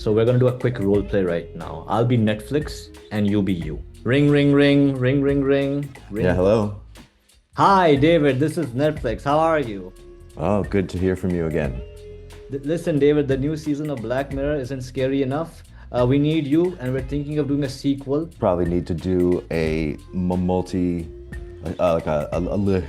So we're gonna do a quick role play right now. I'll be Netflix and you be you. Ring, ring, ring, ring, ring, ring, Yeah, ring. hello. Hi, David. This is Netflix. How are you? Oh, good to hear from you again. Listen, David. The new season of Black Mirror isn't scary enough. We need you, and we're thinking of doing a sequel. Probably need to do a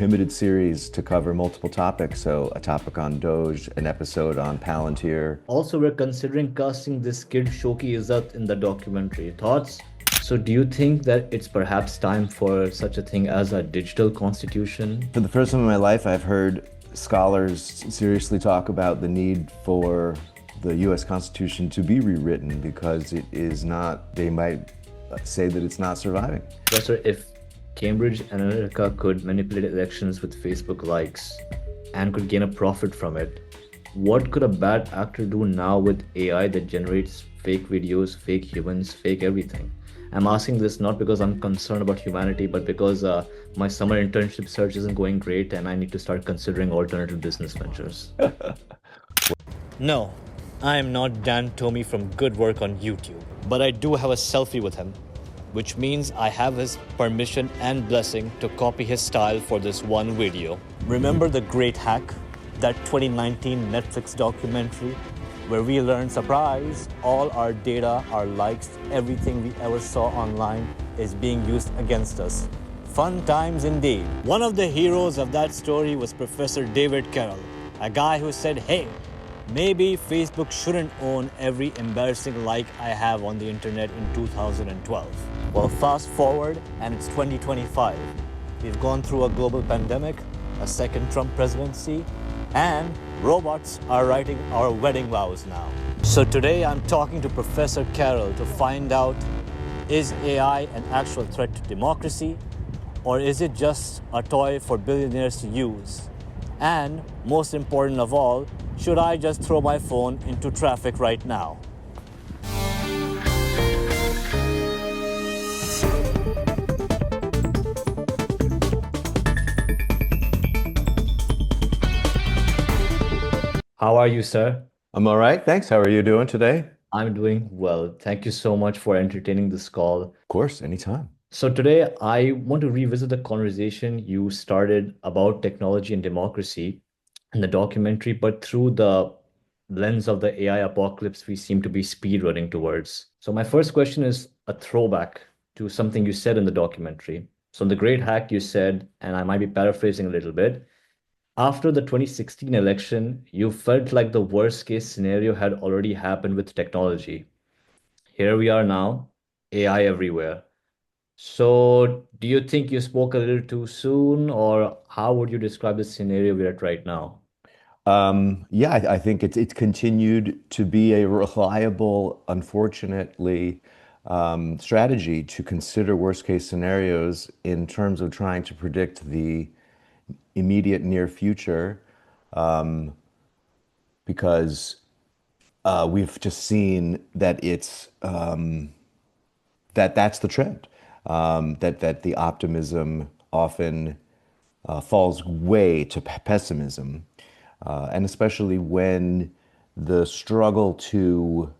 limited series to cover multiple topics. So a topic on Doge, an episode on Palantir. Also, we're considering casting this kid Shoki Izzat in the documentary. Thoughts? So, do you think that it's perhaps time for such a thing as a digital constitution? For the first time in my life, I've heard scholars seriously talk about the need for the US Constitution to be rewritten because it is not, they might say that it's not surviving. Professor, if Cambridge Analytica could manipulate elections with Facebook likes and could gain a profit from it, what could a bad actor do now with AI that generates fake videos, fake humans, fake everything? I'm asking this not because I'm concerned about humanity, but because my summer internship search isn't going great and I need to start considering alternative business ventures. No, I am not Dan Tomey from Good Work on YouTube, but I do have a selfie with him, which means I have his permission and blessing to copy his style for this one video. Remember The Great Hack, that 2019 Netflix documentary where we learned, surprise, all our data, our likes, everything we ever saw online is being used against us. Fun times indeed. One of the heroes of that story was Professor David Carroll, a guy who said, hey, maybe Facebook shouldn't own every embarrassing like I have on the internet in 2012. Well, fast forward and it's 2025. We've gone through a global pandemic, a second Trump presidency, and robots are writing our wedding vows now. So today I'm talking to Professor Carroll to find out, is AI an actual threat to democracy, or is it just a toy for billionaires to use? And most important of all, should I just throw my phone into traffic right now? How are you, sir? I'm all right, thanks. How are you doing today? Of I'm doing well. Thank you so much for entertaining this call. course, anytime. So, today I want to revisit the conversation you started about technology and democracy in the documentary, but through the lens of the AI apocalypse we seem to be speed running towards. So, my first question is a throwback to something you said in the documentary. So, in The Great Hack, you said, and I might be paraphrasing a little bit, after the 2016 election, you felt like the worst case scenario had already happened with technology. Here we are now, AI everywhere. So, do you think you spoke a little too soon, or how would you describe the scenario we're at right now? Yeah, I think it's continued to be a reliable, unfortunately, strategy to consider worst case scenarios in terms of trying to predict the immediate near future, because we've just seen that that's the trend. That the optimism often falls way to pessimism, and especially when the struggle to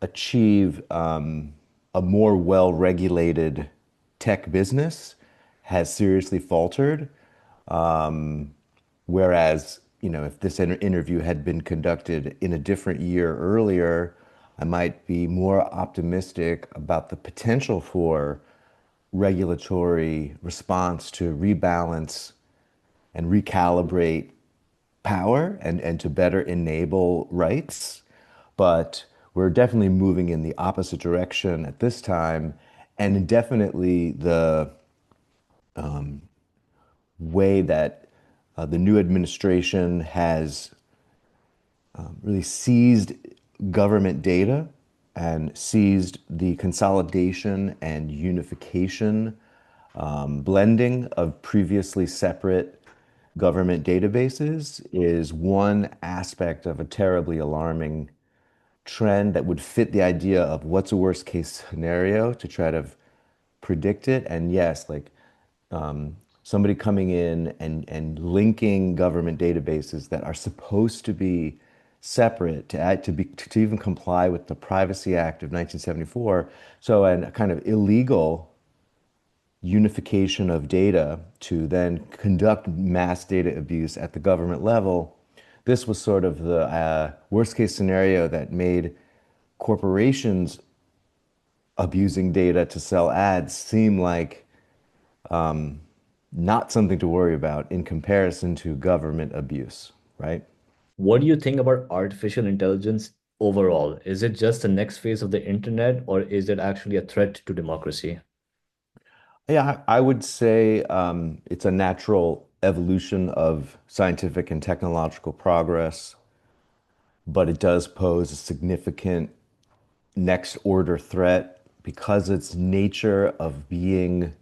achieve a more well-regulated tech business has seriously faltered. Whereas, if this interview had been conducted in a different year earlier, I might be more optimistic about the potential for regulatory response to rebalance and recalibrate power and to better enable rights. But we're definitely moving in the opposite direction at this time. And definitely the way that the new administration has really seized government data and seized the consolidation and unification, blending of previously separate government databases is one aspect of a terribly alarming trend that would fit the idea of what's a worst case scenario to try to predict it. And yes, like somebody coming in and linking government databases that are supposed to be separate to even comply with the Privacy Act of 1974. So, a kind of illegal unification of data to then conduct mass data abuse at the government level. This was sort of the worst case scenario that made corporations abusing data to sell ads seem like not something to worry about in comparison to government abuse, right? What do you think about artificial intelligence overall? Is it just the next phase of the internet, or is it actually a threat to democracy? Yeah, I would say it's a natural evolution of scientific and technological progress, but it does pose a significant next order threat because its nature of being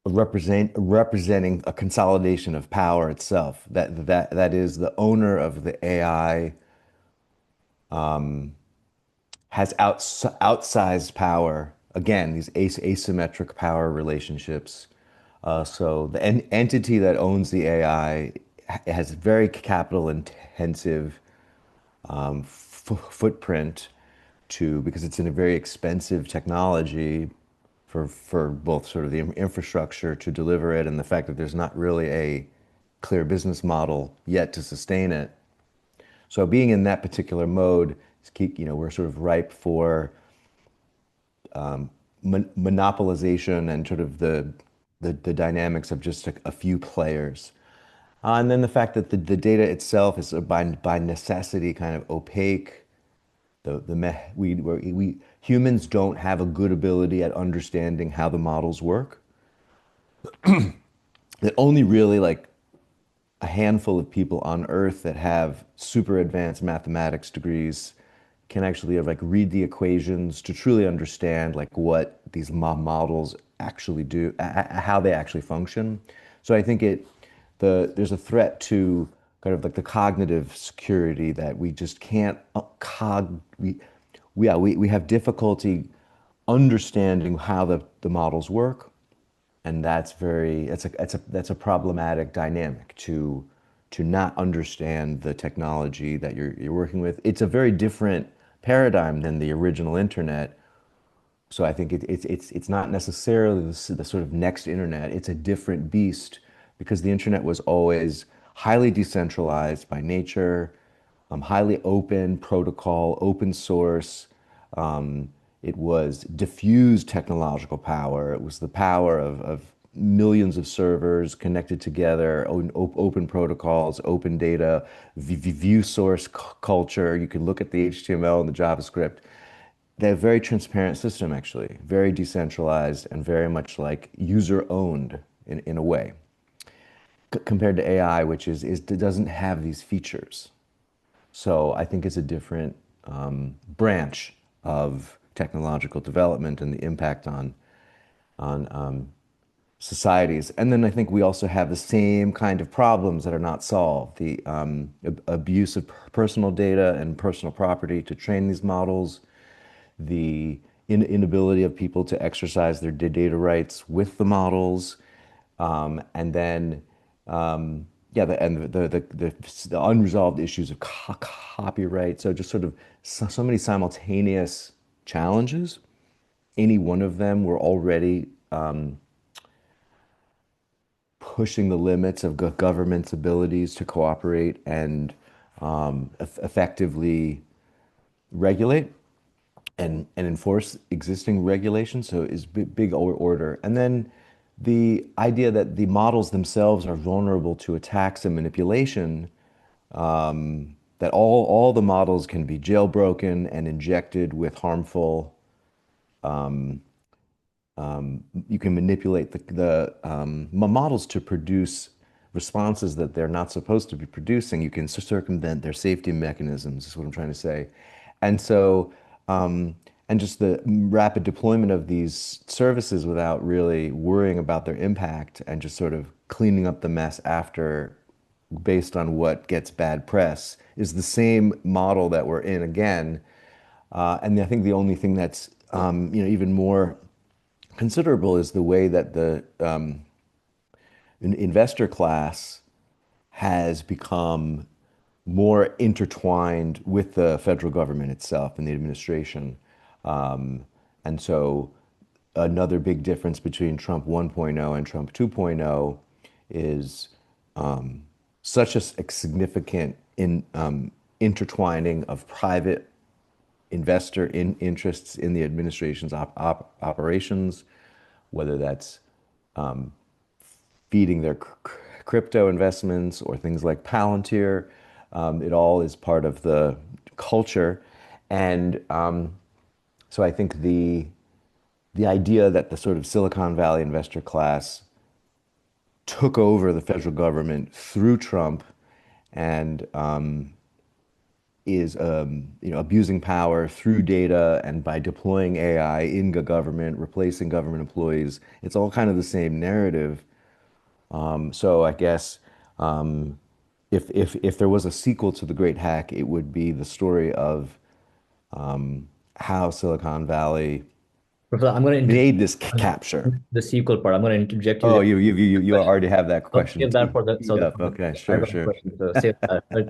representing a consolidation of power itself. That is the owner of the AI has outsized power. Again, these asymmetric power relationships. So the entity that owns the AI has very capital intensive footprint to because it's in a very expensive technology for both sort of the infrastructure to deliver it and the fact that there's not really a clear business model yet to sustain it. So being in that particular mode, we're sort of ripe for monopolization and sort of the dynamics of just a few players. And then the fact that the data itself is by necessity kind of opaque. We humans don't have a good ability at understanding how the models work. That only really like a handful of people on Earth that have super advanced mathematics degrees can actually like read the equations to truly understand like what these models actually do, how they actually function. So I think there's a threat to kind of like the cognitive security that we just can't we have difficulty understanding how the models work, and that's a problematic dynamic to not understand the technology that you're working with. It's a very different paradigm than the original internet. So I think it's not necessarily the sort of next internet. It's a different beast because the internet was always highly decentralized by nature, highly open protocol, open source. It was diffused technological power. It was the power of millions of servers connected together, open protocols, open data, view source culture. You can look at the HTML and the JavaScript. They're a very transparent system, actually, very decentralized and very much like user owned in a way, compared to AI, which doesn't have these features. So I think it's a different branch of technological development and the impact on societies. And then I think we also have the same kind of problems that are not solved: the abuse of personal data and personal property to train these models, the inability of people to exercise their data rights with the models, and then yeah, the unresolved issues of copyright. So just sort of so many simultaneous challenges. Any one of them were already pushing the limits of government's abilities to cooperate and effectively regulate and enforce existing regulations. So is big order. And then the idea that the models themselves are vulnerable to attacks and manipulation, that all the models can be jailbroken and injected with harmful, you can manipulate the models to produce responses that they're not supposed to be producing. You can circumvent their safety mechanisms, is what I'm trying to say. And so, and just the rapid deployment of these services without really worrying about their impact and just sort of cleaning up the mess after based on what gets bad press is the same model that we're in again. And I think the only thing that's even more considerable is the way that the investor class has become more intertwined with the federal government itself and the administration. Um, and so another big difference between Trump 1.0 and Trump 2.0 is such a significant intertwining of private investor interests in the administration's operations, whether that's feeding their crypto investments or things like Palantir. It all is part of the culture. And so I think the idea that the sort of Silicon Valley investor class took over the federal government through Trump and is abusing power through data and by deploying AI in the government, replacing government employees. It's all kind of the same narrative. So I guess if there was a sequel to The Great Hack, it would be the story of how Silicon Valley Professor, I'm going to made this capture. the sequel part. I'm going to interject you Oh, there. you Question. already have that I'll question save that for the teed so the up. Okay, I sure, got a sure. question, so save that. But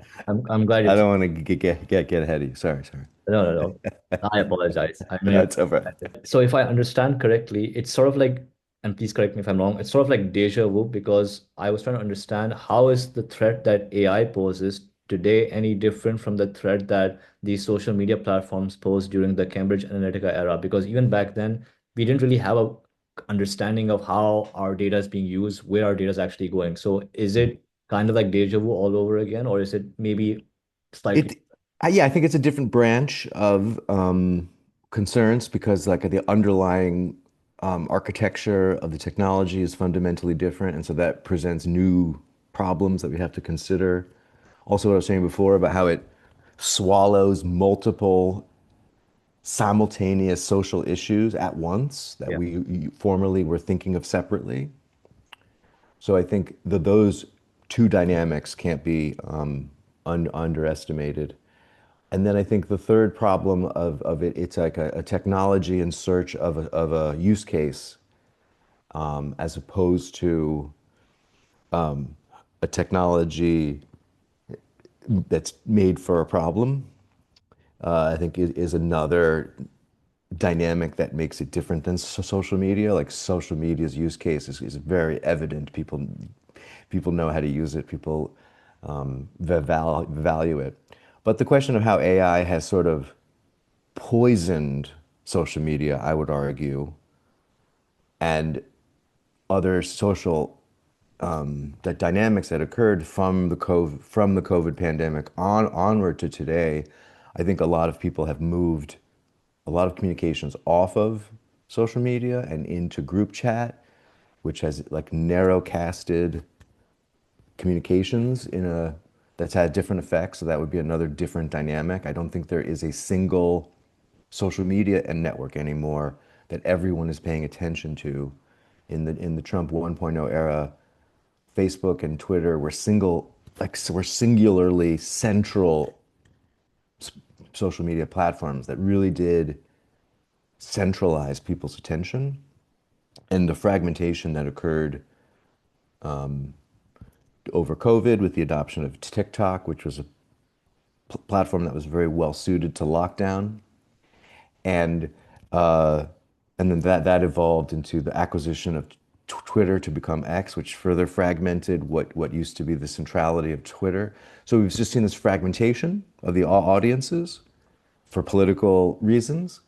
I'm glad I it's don't want to get ahead of you. Sorry, sorry. no. I apologize. I know That's over. you're so if I understand correctly, it's sort of like, and please correct me if I'm wrong, it's sort of like deja vu because I was trying to understand how is the threat that AI poses today any different from the threat that these social media platforms posed during the Cambridge Analytica era? Because even back then, we didn't really have a understanding of how our data is being used, where our data is actually going. So is it kind of like deja vu all over again, or is it maybe slightly? It, yeah, I think it's a different branch of concerns because like the underlying architecture of the technology is fundamentally different, and so that presents new problems that we have to consider. Also, what I was saying before about how it swallows multiple simultaneous social issues at once that Yeah. we formerly were thinking of separately. So I think that those two dynamics can't be underestimated. And then I think the third problem of it, it's like a technology in search of a use case, as opposed to a technology that's made for a problem. I think is another dynamic that makes it different than social media. Like social media's use case is very evident. People know how to use it. People value it. But the question of how AI has sort of poisoned social media, I would argue, and other social dynamics that occurred from the COVID pandemic onward to today, I think a lot of people have moved a lot of communications off of social media and into group chat, which has like narrow casted communications in a that's had different effects. So that would be another different dynamic. I don't think there is a single social media and network anymore that everyone is paying attention to. In the Trump 1.0 era, Facebook and Twitter were were singularly central social media platforms that really did centralize people's attention. And the fragmentation that occurred over COVID with the adoption of TikTok, which was a platform that was very well suited to lockdown, and uh, and then that evolved into the acquisition of Twitter to become X, which further fragmented what used to be the centrality of Twitter. So we've just seen this fragmentation of the audiences for political reasons,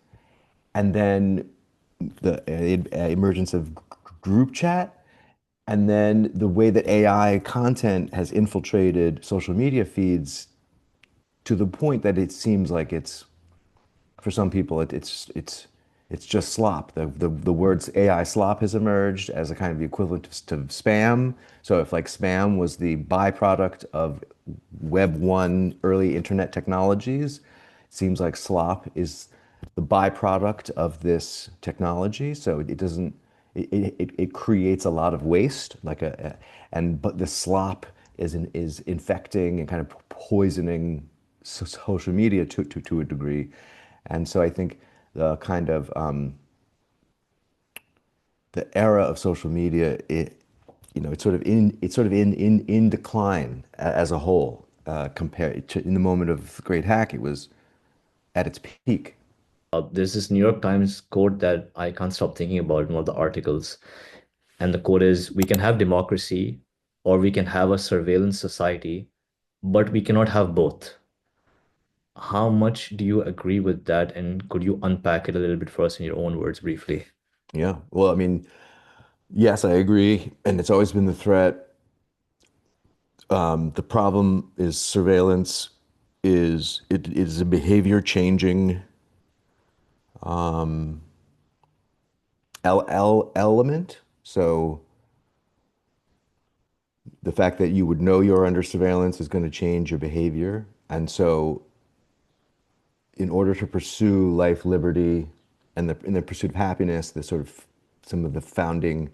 and then the emergence of group chat, and then the way that AI content has infiltrated social media feeds to the point that it seems like it's for some people it's just slop. The words AI slop has emerged as a kind of the equivalent to spam. So if like spam was the byproduct of Web 1 early internet technologies, it seems like slop is the byproduct of this technology. So it doesn't it creates a lot of waste and but the slop is infecting and kind of poisoning social media to a degree. And so I think the kind of the era of social media it's sort of in decline as a whole. Compared to in the moment of the Great Hack, it was at its peak. There's this New York Times quote that I can't stop thinking about in one of the articles. And the quote is, we can have democracy or we can have a surveillance society, but we cannot have both. How much do you agree with that? And could you unpack it a little bit for us in your own words briefly? Yeah. Well, I mean, yes, I agree, and it's always been the threat. The problem is surveillance is a behavior changing element. So the fact that you would know you're under surveillance is going to change your behavior. And so in order to pursue life, liberty, and in the pursuit of happiness, the sort of some of the founding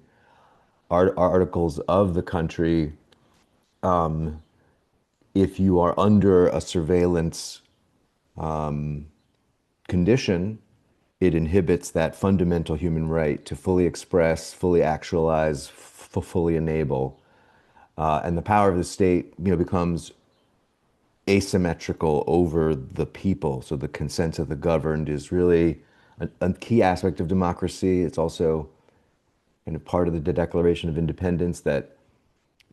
articles of the country, if you are under a surveillance condition, it inhibits that fundamental human right to fully express, fully actualize, fully enable. And the power of the state, becomes asymmetrical over the people. So the consent of the governed is really a key aspect of democracy. It's also kind of part of the Declaration of Independence that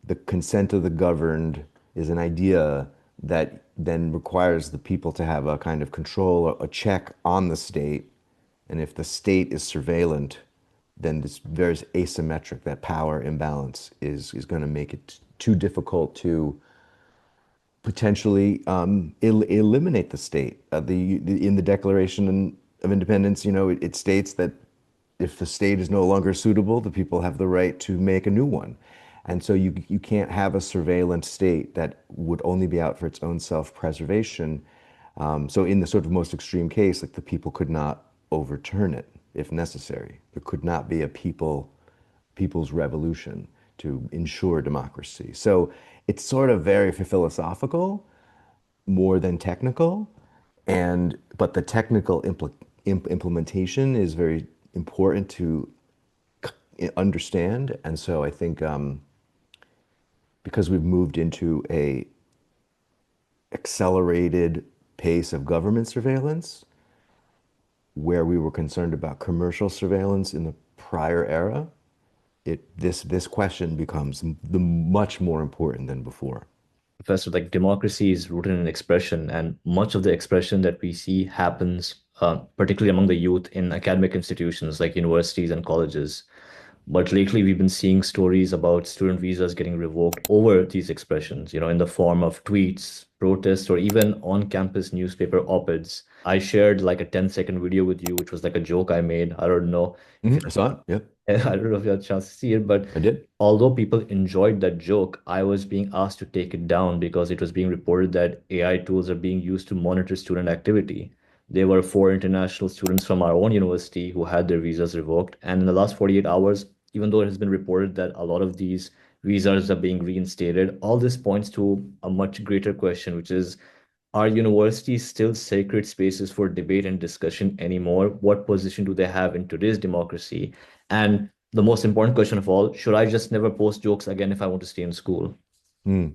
the consent of the governed is an idea that then requires the people to have a kind of control, a check on the state. And if the state is surveillant, then this very asymmetric, that power imbalance is going to make it too difficult to potentially eliminate the state. In the Declaration of Independence, it states that if the state is no longer suitable, the people have the right to make a new one. And so you can't have a surveillance state that would only be out for its own self-preservation. So in the sort of most extreme case, like the people could not overturn it if necessary. There could not be a people's revolution to ensure democracy. So it's sort of very philosophical, more than technical, and but the technical implementation is very important to understand. And so I think because we've moved into a accelerated pace of government surveillance, where we were concerned about commercial surveillance in the prior era, this question becomes the much more important than before. Professor, like democracy is rooted in expression, and much of the expression that we see happens, particularly among the youth in academic institutions like universities and colleges. But lately, we've been seeing stories about student visas getting revoked over these expressions, in the form of tweets, protests, or even on-campus newspaper op-eds. I shared like a 10-second video with you, which was like a joke I made. I don't know if I saw it. Yep, I don't know if you had a chance to see it, but I did. although people enjoyed that joke, I was being asked to take it down because it was being reported that AI tools are being used to monitor student activity. There were four international students from our own university who had their visas revoked. And in the last 48 hours, even though it has been reported that a lot of these visas are being reinstated, all this points to a much greater question, which is, are universities still sacred spaces for debate and discussion anymore? What position do they have in today's democracy? And the most important question of all, should I just never post jokes again if I want to stay in school? Hmm.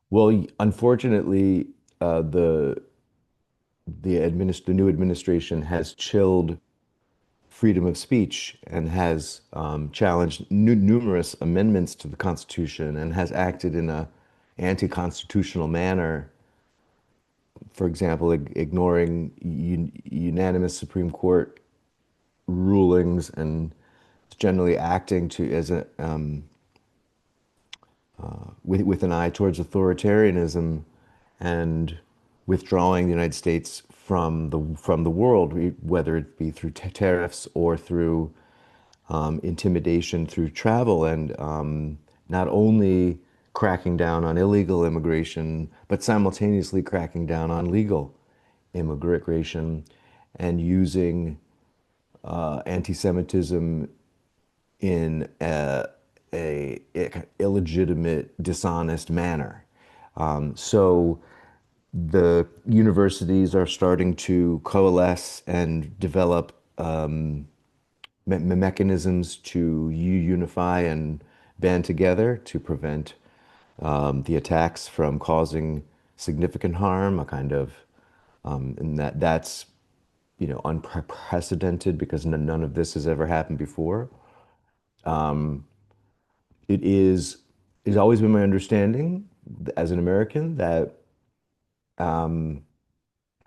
Well, unfortunately, the new administration has chilled freedom of speech and has challenged numerous amendments to the Constitution and has acted in a anti-constitutional manner. For example, ignoring unanimous Supreme Court rulings and generally acting to as a with an eye towards authoritarianism and withdrawing the United States from the world, whether it be through tariffs or through intimidation through travel, and not only cracking down on illegal immigration, but simultaneously cracking down on legal immigration and using anti-Semitism in a illegitimate, dishonest manner. So the universities are starting to coalesce and develop mechanisms to unify and band together to prevent the attacks from causing significant harm, a kind of, and that's, you know, unprecedented because none of this has ever happened before. It is, it's always been my understanding as an American that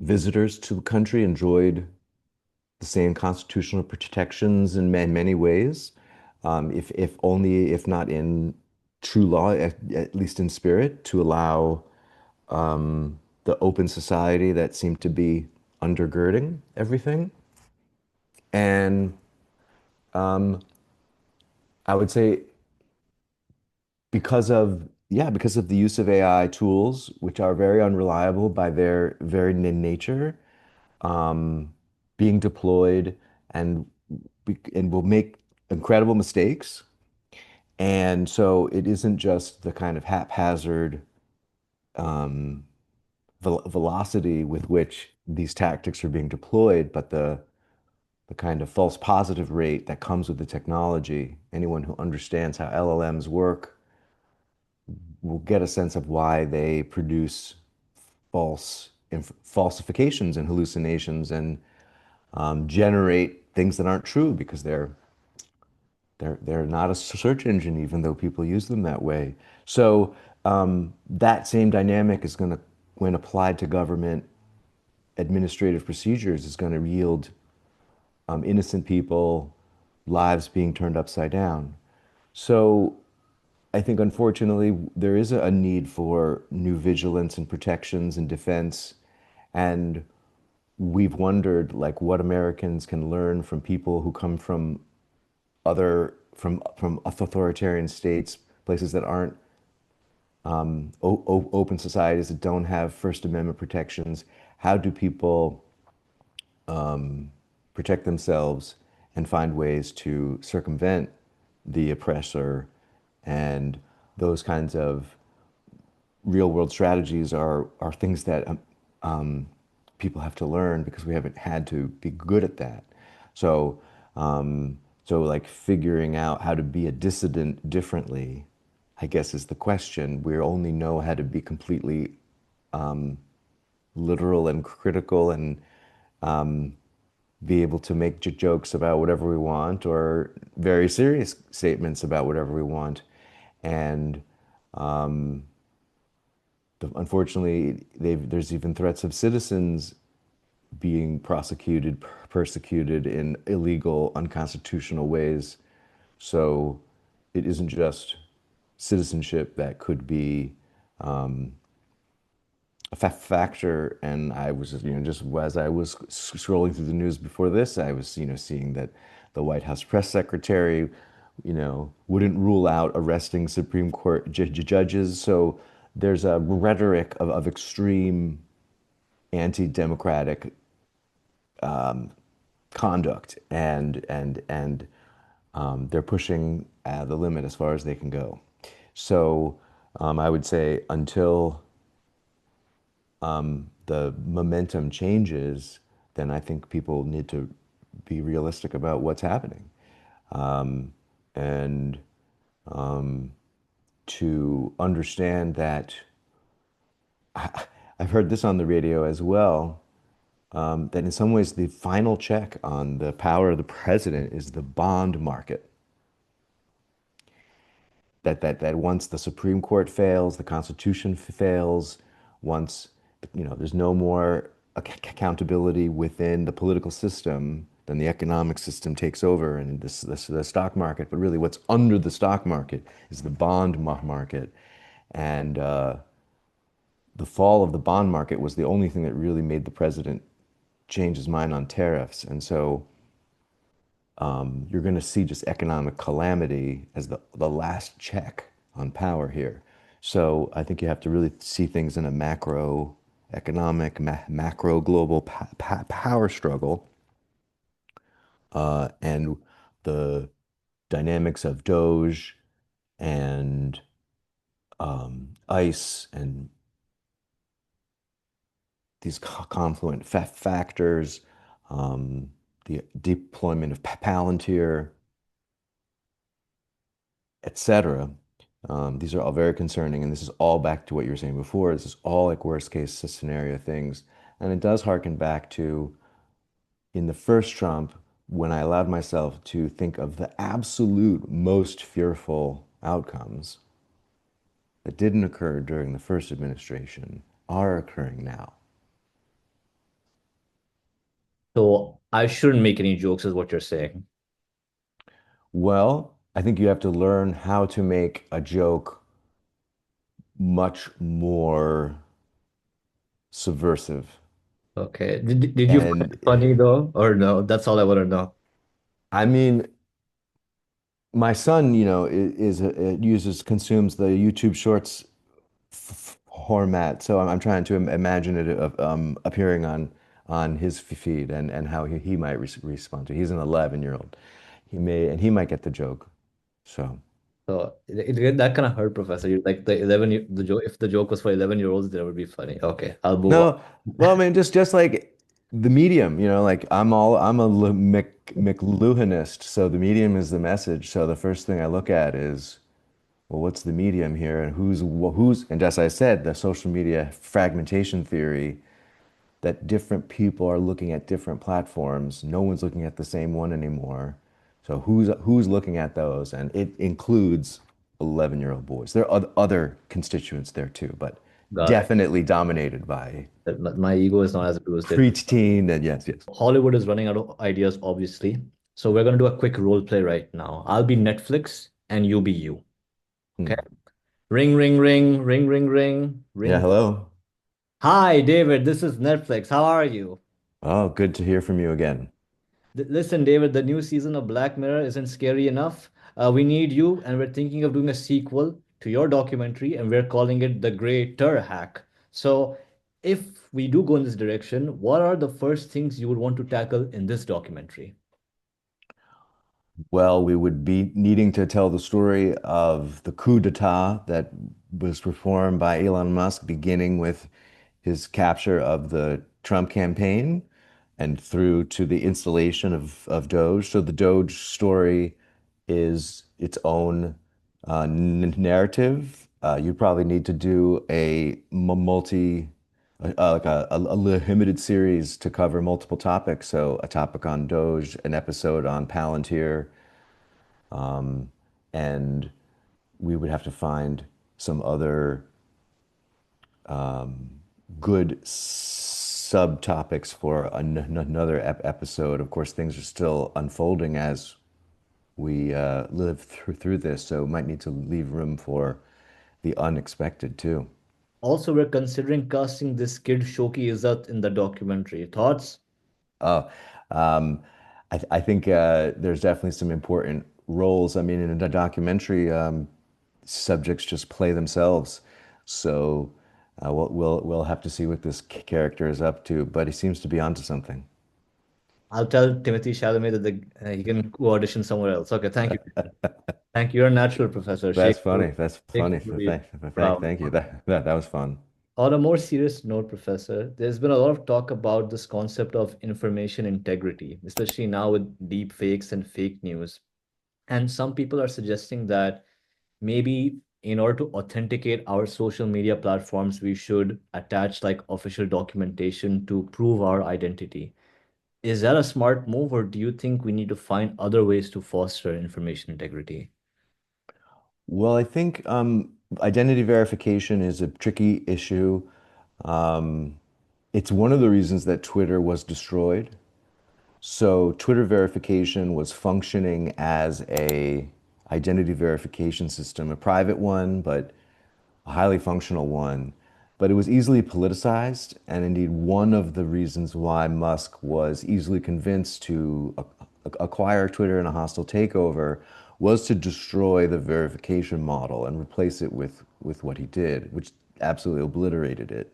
visitors to the country enjoyed the same constitutional protections in many ways, if only, if not in true law, at least in spirit, to allow the open society that seemed to be undergirding everything. And I would say because of, yeah, because of the use of AI tools, which are very unreliable by their very nature, um, being deployed and and will make incredible mistakes. And so it isn't just the kind of haphazard velocity with which these tactics are being deployed, but the kind of false positive rate that comes with the technology. Anyone who understands how LLMs work will get a sense of why they produce falsifications and hallucinations and generate things that aren't true because they're not a search engine, even though people use them that way. So that same dynamic is going to, when applied to government administrative procedures, is going to yield innocent people, lives being turned upside down. So I think, unfortunately, there is a need for new vigilance and protections and defense. And we've wondered, like, what Americans can learn from people who come from from authoritarian states, places that aren't open societies that don't have First Amendment protections. How do people protect themselves and find ways to circumvent the oppressor? And those kinds of real world strategies are things that people have to learn because we haven't had to be good at that. So, so like figuring out how to be a dissident differently, I guess is the question. We only know how to be completely literal and critical and be able to make jokes about whatever we want or very serious statements about whatever we want. And unfortunately, there's even threats of citizens being prosecuted, persecuted in illegal, unconstitutional ways. So it isn't just citizenship that could be a factor. And I was, you know, just as I was scrolling through the news before this, I was, you know, seeing that the White House press secretary, you know, wouldn't rule out arresting Supreme Court judges. So there's a rhetoric of extreme anti-democratic conduct, and they're pushing the limit as far as they can go. So I would say until the momentum changes, then I think people need to be realistic about what's happening, and to understand that I've heard this on the radio as well, that in some ways the final check on the power of the president is the bond market. That once the Supreme Court fails, the Constitution fails, once, you know, there's no more accountability within the political system, then the economic system takes over and the stock market. But really, what's under the stock market is the bond market, and the fall of the bond market was the only thing that really made the president change his mind on tariffs. And so you're going to see just economic calamity as the last check on power here. So I think you have to really see things in a macro economic, macro global power struggle, and the dynamics of Doge and ICE and these confluent factors, the deployment of Palantir, etc. These are all very concerning, and this is all back to what you were saying before. This is all like worst case scenario things, and it does harken back to in the first Trump when I allowed myself to think of the absolute most fearful outcomes that didn't occur during the first administration are occurring now. So I shouldn't make any jokes, is what you're saying. Well, I think you have to learn how to make a joke much more subversive. Okay. Did you find And it funny though, or no? That's all I want to know. I mean, my son, uses consumes the YouTube Shorts format, so I'm trying to imagine it appearing on his feed and how he might respond to. He's an 11-year-old. He might get the joke. So So that kind of hurt, Professor. You like the 11 the joke. If the joke was for 11-year-olds, that would be funny. Okay, I'll move on. no, well, I mean, just like the medium, like I'm a McLuhanist, so the medium is the message. So the first thing I look at is, well, what's the medium here, and and as I said, the social media fragmentation theory that different people are looking at different platforms. No one's looking at the same one anymore. So who's looking at those? And it includes 11-year-old boys. There are other constituents there too, but Got it. definitely dominated by My ego is not as bruised. preteen and yes, yes. Hollywood is running out of ideas, obviously. So we're gonna do a quick role play right now. I'll be Netflix and you be you. Okay. Hmm. Ring, ring, ring, ring, ring, ring, Yeah, ring. hello. Hi, David. This is Netflix. How are you? Oh, good to hear from you again. Listen, David, the new season of Black Mirror isn't scary enough. We need you, and we're thinking of doing a sequel to your documentary, and we're calling it The Greater Hack. So, if we do go in this direction, what are the first things you would want to tackle in this documentary? Well, we would be needing to tell the story of the coup d'etat that was performed by Elon Musk, beginning with his capture of the Trump campaign and through to the installation of Doge. So the Doge story is its own narrative. You probably need to do a multi, like a limited series to cover multiple topics. So a topic on Doge, an episode on Palantir, and we would have to find some other good subtopics for another episode. Of course, things are still unfolding as we live through this, so might need to leave room for the unexpected too. Also, we're considering casting this kid Shoki Izzat in the documentary. Thoughts? Oh, I think there's definitely some important roles. I mean, in a documentary, subjects just play themselves. So we'll have to see what this character is up to, but he seems to be onto something. I'll tell Timothy Chalamet that he can go audition somewhere else. Okay, thank you. Thank you. You're a natural professor. That's funny. That's Shake funny. will be proud. Thank you. That was fun. On a more serious note, Professor, there's been a lot of talk about this concept of information integrity, especially now with deep fakes and fake news. And some people are suggesting that maybe in order to authenticate our social media platforms, we should attach like official documentation to prove our identity. Is that a smart move, or do you think we need to find other ways to foster information integrity? Well, I think identity verification is a tricky issue. Um, it's one of the reasons that Twitter was destroyed. So Twitter verification was functioning as a identity verification system, a private one, but a highly functional one. But it was easily politicized, and indeed one of the reasons why Musk was easily convinced to acquire Twitter in a hostile takeover was to destroy the verification model and replace it with what he did, which absolutely obliterated it.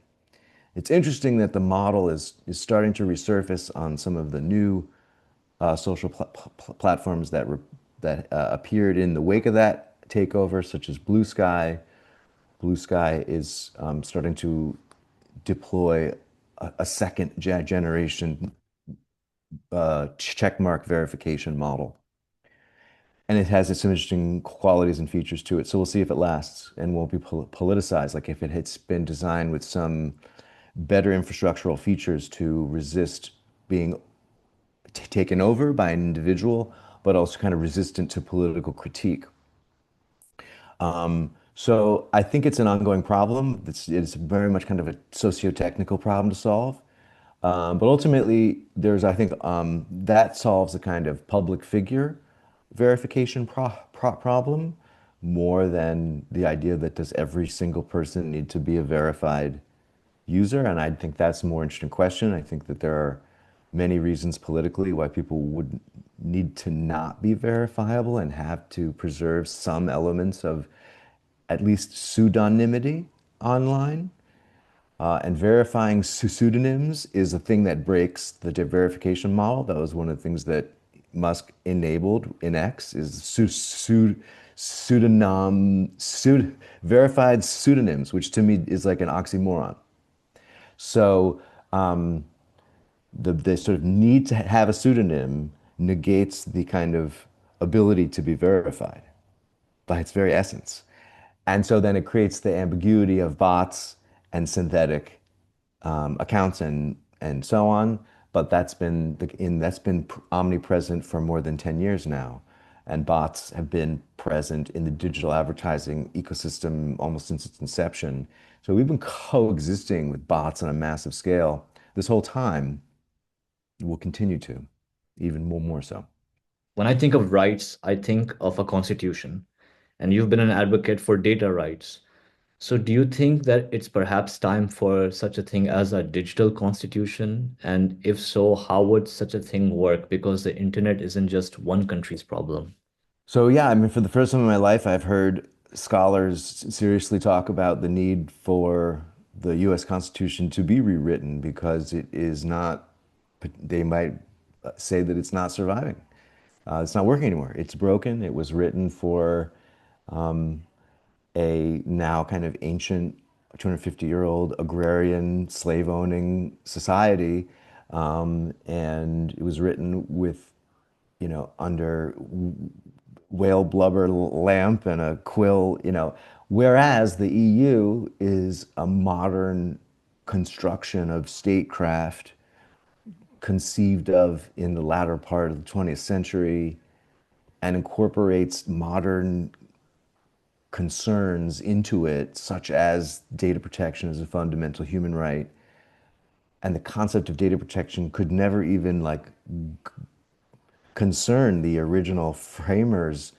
It's interesting that the model is starting to resurface on some of the new social platforms that appeared in the wake of that takeover, such as Blue Sky. Blue Sky is starting to deploy a second generation checkmark verification model. and it has some interesting qualities and features to it. So we'll see if it lasts and won't be politicized. Like if it had been designed with some better infrastructural features to resist being taken over by an individual, but also kind of resistant to political critique. So I think it's an ongoing problem. It's very much kind of a socio-technical problem to solve. But ultimately, I think, that solves a kind of public figure verification problem more than the idea that does every single person need to be a verified user. And I think that's a more interesting question. I think that there are many reasons politically why people would need to not be verifiable and have to preserve some elements of at least pseudonymity online. And verifying pseudonyms is a thing that breaks the verification model. That was one of the things that Musk enabled in X is verified pseudonyms, which to me is like an oxymoron. So the sort of need to have a pseudonym negates the kind of ability to be verified by its very essence. And so then it creates the ambiguity of bots and synthetic accounts and so on. But that's been omnipresent for more than 10 years now. And bots have been present in the digital advertising ecosystem almost since its inception. So we've been coexisting with bots on a massive scale this whole time. We'll continue to, even more so. When I think of rights, I think of a constitution, and you've been an advocate for data rights. So, do you think that it's perhaps time for such a thing as a digital constitution? And if so, how would such a thing work? Because the internet isn't just one country's problem. So yeah, I mean, for the first time in my life, I've heard scholars seriously talk about the need for the U.S. Constitution to be rewritten because it is not, they might say that it's not surviving. It's not working anymore. It's broken. It was written for a now kind of ancient 250-year-old agrarian slave-owning society. And it was written with, under whale blubber lamp and a quill, whereas the EU is a modern construction of statecraft conceived of in the latter part of the 20th century and incorporates modern concerns into it, such as data protection as a fundamental human right. And the concept of data protection could never even like concern the original framers.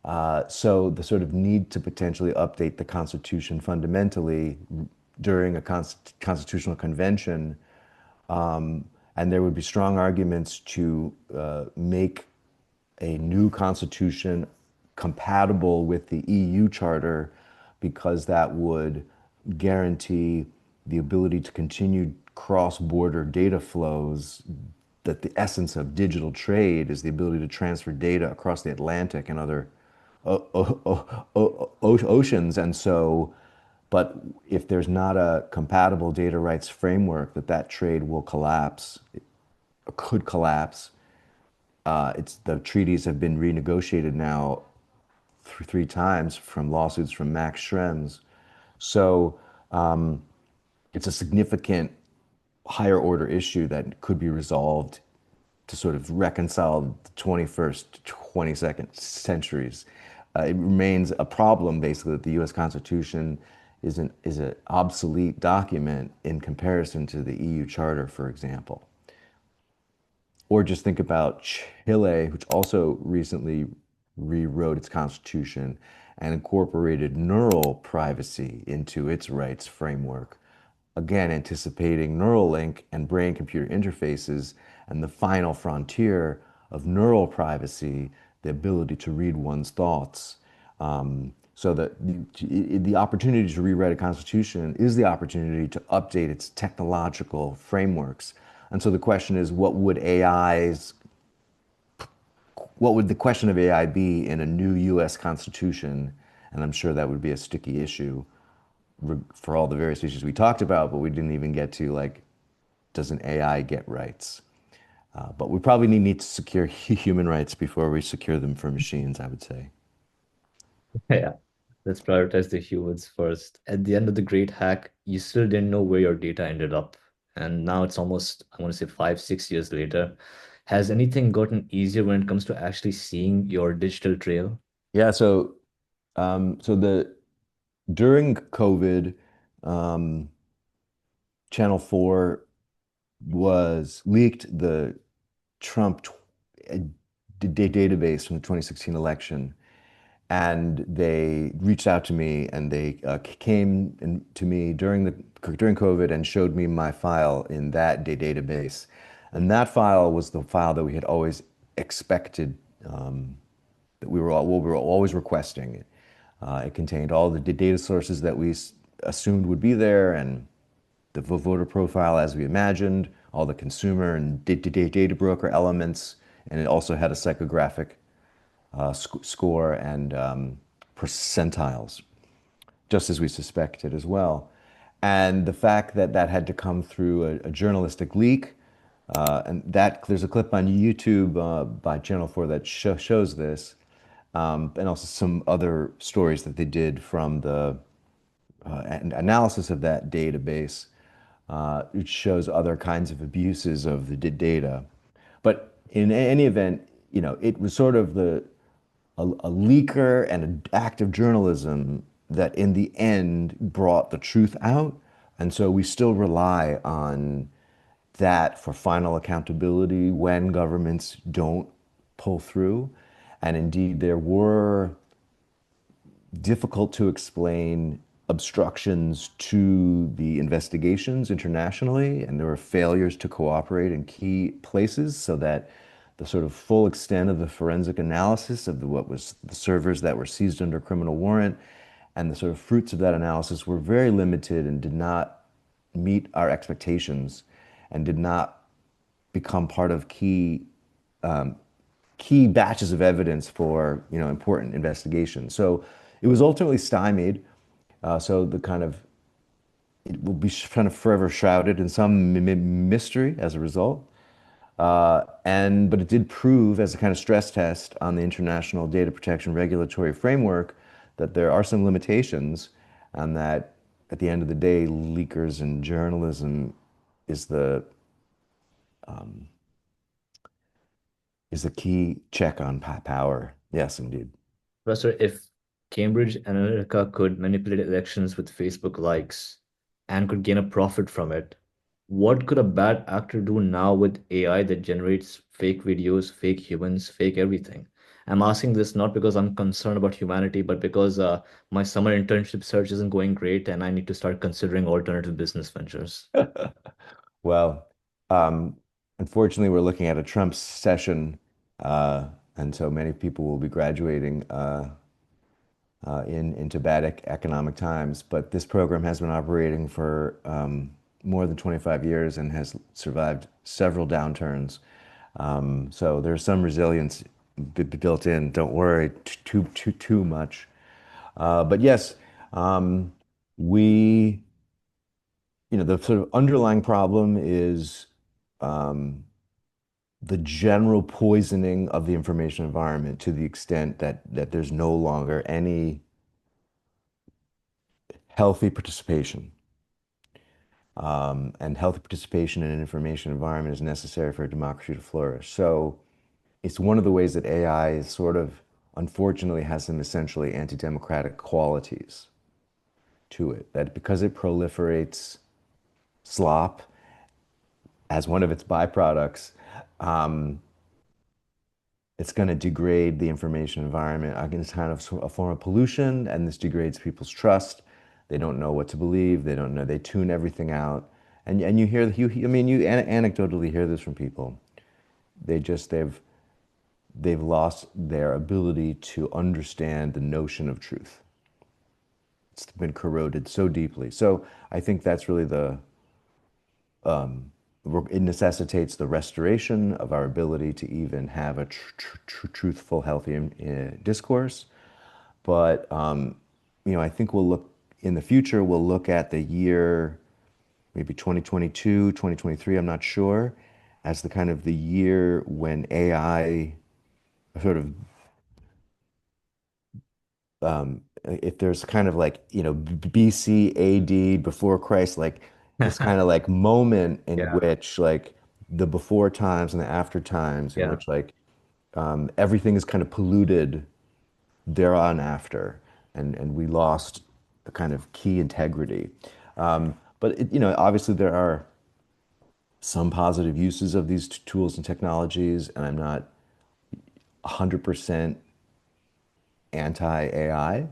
So the sort of need to potentially update the Constitution fundamentally during a constitutional convention, and there would be strong arguments to make a new constitution compatible with the EU Charter because that would guarantee the ability to continue cross-border data flows, that the essence of digital trade is the ability to transfer data across the Atlantic and other oceans. And so, but if there's not a compatible data rights framework, that trade will collapse, could collapse. The treaties have been renegotiated now three times from lawsuits from Max Schrems. So it's a significant higher order issue that could be resolved to sort of reconcile the 21st, 22nd centuries. It remains a problem, basically, that the U.S. Constitution is an obsolete document in comparison to the EU Charter, for example. Or just think about Chile, which also recently rewrote its constitution and incorporated neural privacy into its rights framework. Again, anticipating Neuralink and brain-computer interfaces and the final frontier of neural privacy, the ability to read one's thoughts. So that the opportunity to rewrite a constitution is the opportunity to update its technological frameworks. And so the question is, what would the question of AI be in a new US Constitution? And I'm sure that would be a sticky issue for all the various issues we talked about, but we didn't even get to, like, does an AI get rights? But we probably need to secure human rights before we secure them for machines, I would say. Yeah, let's prioritize the humans first. At the end of the great hack, you still didn't know where your data ended up. And now it's almost, I want to say 5, 6 years later. Has anything gotten easier when it comes to actually seeing your digital trail? Yeah, so the during COVID, um, Channel 4 was leaked the Trump uh, database from the 2016 election, and they reached out to me and they came to me during COVID and showed me my file in that database, and that file was the file that we had always expected, that we were always requesting. It contained all the data sources that we assumed would be there, and the voter profile as we imagined, all the consumer and data broker elements, and it also had a psychographic score and percentiles, just as we suspected as well. And the fact that that had to come through a journalistic leak, and that there's a clip on YouTube by Channel 4 that shows this, and also some other stories that they did from the analysis of that database. It shows other kinds of abuses of the data. But in any event, it was sort of a leaker and an act of journalism that in the end brought the truth out. And so we still rely on that for final accountability when governments don't pull through. And indeed, there were difficult to explain obstructions to the investigations internationally, and there were failures to cooperate in key places so that the sort of full extent of the forensic analysis of what was the servers that were seized under criminal warrant and the sort of fruits of that analysis were very limited and did not meet our expectations and did not become part of key batches of evidence for important investigations. So it was ultimately stymied. So the kind of it will be kind of forever shrouded in some mystery as a result. And but it did prove as a kind of stress test on the international data protection regulatory framework that there are some limitations, and that at the end of the day, leakers and journalism is the key check on power. Yes, indeed. Professor, if Cambridge Analytica could manipulate elections with Facebook likes and could gain a profit from it, what could a bad actor do now with AI that generates fake videos, fake humans, fake everything? I'm asking this not because I'm concerned about humanity, but because my summer internship search isn't going great and I need to start considering alternative business ventures. Well, um, unfortunately, we're looking at a Trump session, and so many people will be graduating into bad economic times. But this program has been operating for more than 25 years and has survived several downturns. So there's some resilience built in. Don't worry too much. But yes, we, the sort of underlying problem is the general poisoning of the information environment to the extent that there's no longer any healthy participation. And healthy participation in an information environment is necessary for a democracy to flourish. So it's one of the ways that AI is sort of, unfortunately, has some essentially anti-democratic qualities to it. That because it proliferates slop as one of its byproducts, um, it's going to degrade the information environment. Again, it's kind of a form of pollution, and this degrades people's trust. They don't know what to believe. They don't know. They tune everything out. And I mean, you anecdotally hear this from people. They've lost their ability to understand the notion of truth. It's been corroded so deeply. So I think that's really it necessitates the restoration of our ability to even have a truthful, healthy discourse. But I think we'll look in the future. We'll look at the year, maybe 2022, 2023. I'm not sure, as the kind of the year when AI sort of if there's kind of like, BC, AD, before Christ, like this kind of like moment in Yeah, which like the before times and the after times in yeah. which like everything is kind of polluted thereon after, and we lost the kind of key integrity. But obviously there are some positive uses of these tools and technologies, and I'm not 100% anti-AI.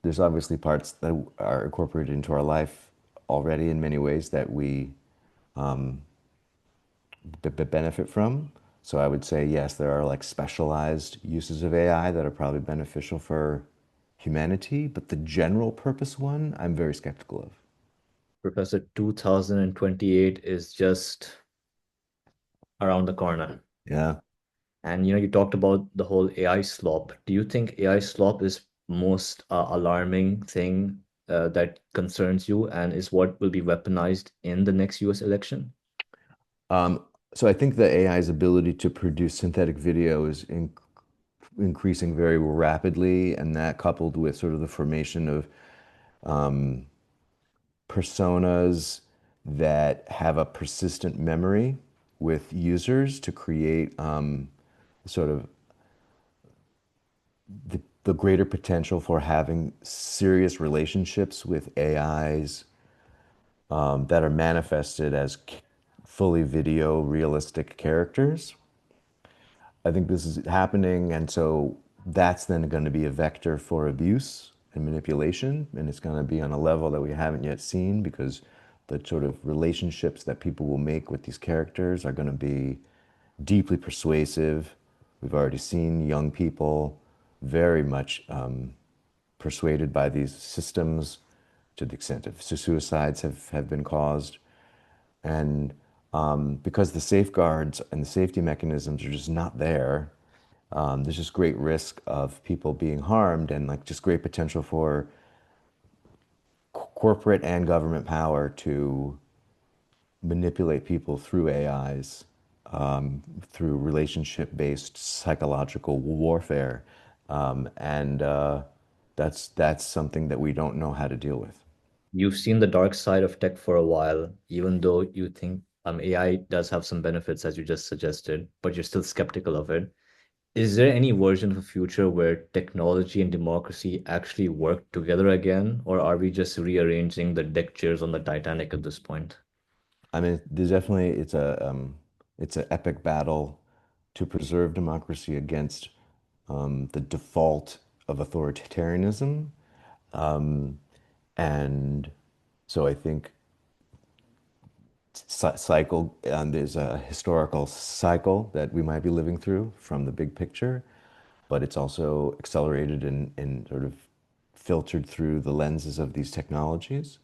There's obviously parts that are incorporated into our life already in many ways that we benefit from. So I would say, yes, there are like specialized uses of AI that are probably beneficial for humanity, but the general purpose one, I'm very skeptical of. Professor, 2028 is just around the corner. Yeah. And you talked about the whole AI slop. Do you think AI slop is most alarming thing that concerns you and is what will be weaponized in the next US election? Um, so I think the AI's ability to produce synthetic video is increasing very rapidly, and that coupled with sort of the formation of personas that have a persistent memory with users to create sort of the greater potential for having serious relationships with AIs that are manifested as fully video realistic characters. I think this is happening, and so that's then going to be a vector for abuse and manipulation, and it's going to be on a level that we haven't yet seen because the sort of relationships that people will make with these characters are going to be deeply persuasive. We've already seen young people very much persuaded by these systems to the extent of suicides have been caused. And because the safeguards and the safety mechanisms are just not there, there's just great risk of people being harmed and like just great potential for corporate and government power to manipulate people through AIs, through relationship-based psychological warfare. And that's something that we don't know how to deal with. You've seen the dark side of tech for a while, even though you think AI does have some benefits, as you just suggested, but you're still skeptical of it. Is there any version of a future where technology and democracy actually work together again, or are we just rearranging the deck chairs on the Titanic at this point? I mean, there's definitely it's an epic battle to preserve democracy against the default of authoritarianism, and so I think cycle there's a historical cycle that we might be living through from the big picture, but it's also accelerated and sort of filtered through the lenses of these technologies,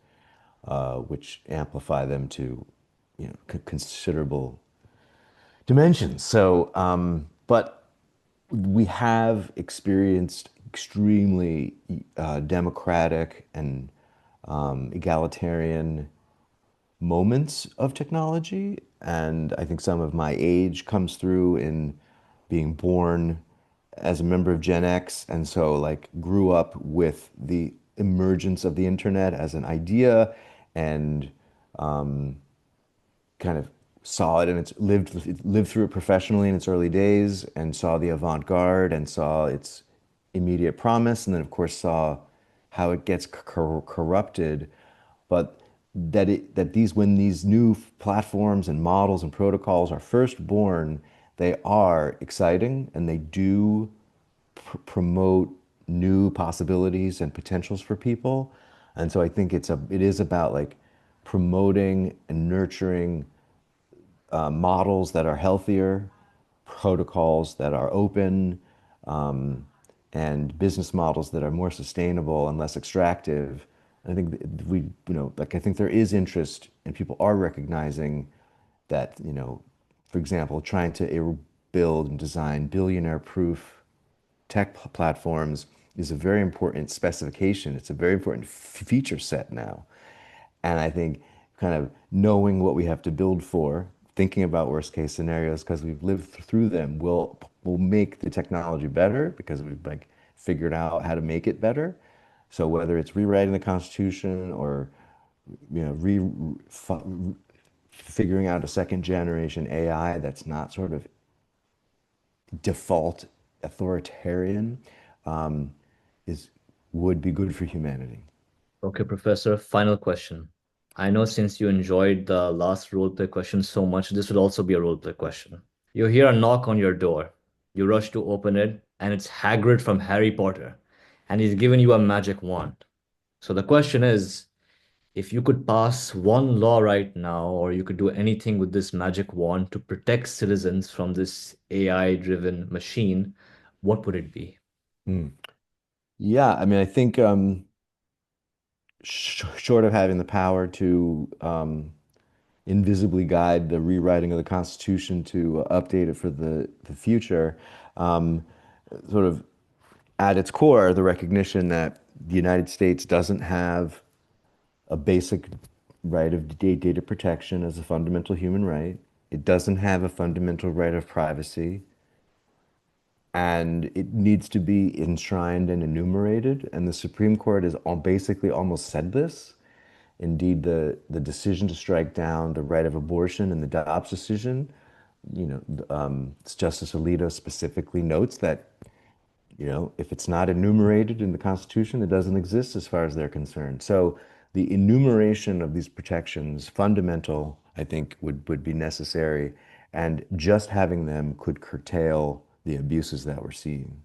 which amplify them to considerable dimensions. So, but we have experienced extremely democratic and egalitarian moments of technology. And I think some of my age comes through in being born as a member of Gen X. And so, like, grew up with the emergence of the internet as an idea and kind of saw it and it's lived through it professionally in its early days and saw the avant-garde and saw its immediate promise and then of course saw how it gets corrupted, but that these when these new platforms and models and protocols are first born, they are exciting and they do promote new possibilities and potentials for people. And so I think it is about like promoting and nurturing models that are healthier, protocols that are open, and business models that are more sustainable and less extractive. I think like I think there is interest and people are recognizing that, for example, trying to build and design billionaire-proof tech platforms is a very important specification. It's a very important feature set now. And I think kind of knowing what we have to build for, thinking about worst case scenarios because we've lived through them, will make the technology better because we've like figured out how to make it better. So whether it's rewriting the Constitution or figuring out a second generation AI that's not sort of default authoritarian, um, is would be good for humanity. Okay, Professor, final question. I know since you enjoyed the last roleplay question so much, this will also be a roleplay question. You hear a knock on your door. You rush to open it, and it's Hagrid from Harry Potter, and he's given you a magic wand. So the question is, if you could pass one law right now, or you could do anything with this magic wand to protect citizens from this AI-driven machine, what would it be? Hmm. Yeah, I mean, I think short of having the power to invisibly guide the rewriting of the Constitution to update it for the future, um, sort of at its core, the recognition that the United States doesn't have a basic right of data protection as a fundamental human right. It doesn't have a fundamental right of privacy, and it needs to be enshrined and enumerated. And the Supreme Court has basically almost said this. Indeed, the decision to strike down the right of abortion in the Dobbs decision, Justice Alito specifically notes that, if it's not enumerated in the Constitution, it doesn't exist as far as they're concerned. So the enumeration of these protections, fundamental, I think, would be necessary, and just having them could curtail the abuses that we're seeing.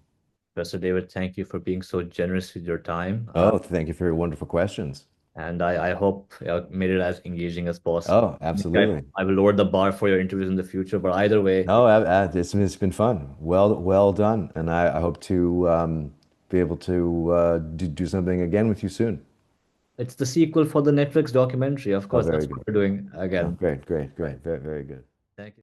Professor David, thank you for being so generous with your time. Oh, thank you for your wonderful questions. And I hope made it as engaging as possible. Oh, absolutely. I will lower the bar for your interviews in the future, but either way, No, it's been fun. Well done. And I hope to be able to do something again with you soon. it's the sequel for the Netflix documentary. Of Oh, course, very that's what good. we're doing Oh, again. great. Very, very good. Thank you.